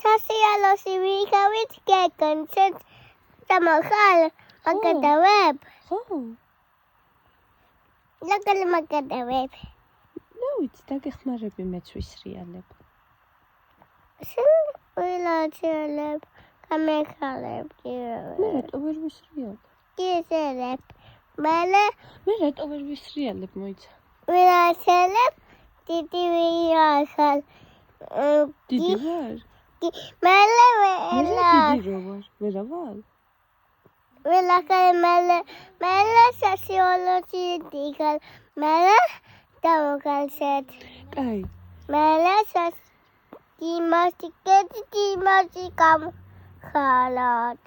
სასიალოში ვიყავით გეგონცეთ და მოხალ მაგადავებ. ხო. ლაგალ მაგადავებ. ნუ ვიცი, დაგეხმარები მეც ვისრიალებ. შენ ვილაჩელებ, გამეხალებ კიდევ. მე რატო ვერ ვისრიალებ? გიზელებ. მე რატო ვერ ვისრიალებ, მოიცა? ვილაჩელებ, დიდი ვიახალ. დიდი ვარ? მე დიდი რო ვარ, ვერა ვარ? ვილახალ მე სასიალოში დიხალ. მე დავგალშეთ. კაი. მე იმასიკეთი გამხალად.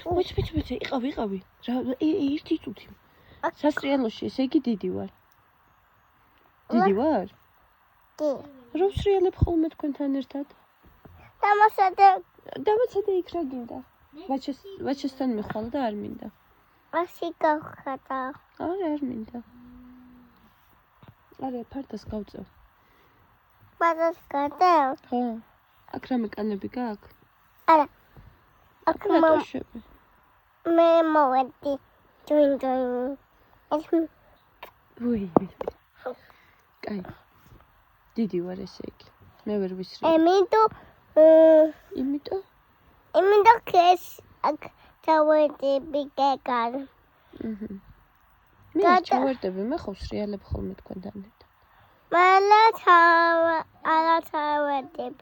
მოიცა, იყავი. რა ერთი წუთი. სასრიალოში, ესე იგი დიდი ვარ. დიდი ვარ? კი. რო ვსრიალებ ხოლმე თქვენთან ერთად? დამაცადე იქ რა გინდა? ვაჩესთან მიხვალ და არ მინდა. ასე გავხატა. არ მინდა. არა, ფარტას გავწევ. ფარტას გავწევ? ხო. აქ რამე კანები გაქვს? არა. აქ მოვშვები. მე მოვედი. ჯუინ. ვუი. კაი. დიდი ვარ ესე იგი. მე ვერ ვისრიალებ. იმიტომ ქეს აქ ჩავედები გეგან. მე ჩავერდები, მე ხო ვსრიალებ ხოლმე თქვენთან ერთად. არა ჩავედებ.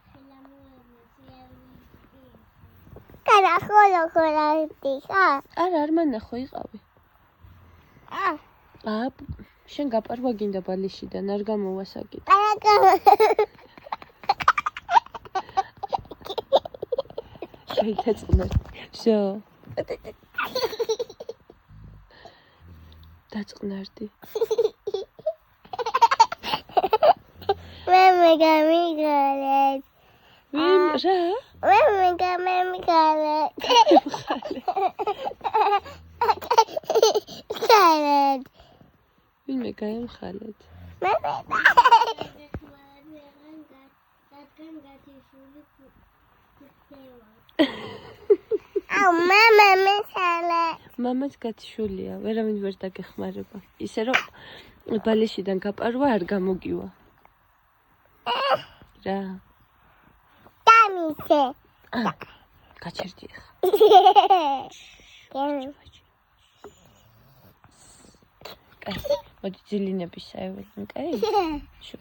კანა ხოლო დიხა? არა, არ მანახო იყავი. შენ გაპარვა გინდა ბალიშიდან, არ გამოვასაგით. დაიწყნარ. შო. დაწყნარდი. მე გამიგალეთ. რა? მე გამიგალეთ. ხალეთ. ვინმე გაემხალეთ? მე მამაც გათიშულია, ვერავინ ვერ დაგეხმარება. ისე რომ ბალიშიდან გაპარვა არ გამოგივა. რა? დამისე. გაჩერდი ახლა. კაი, მოდი ძილინების საეველინ, კაი? შო.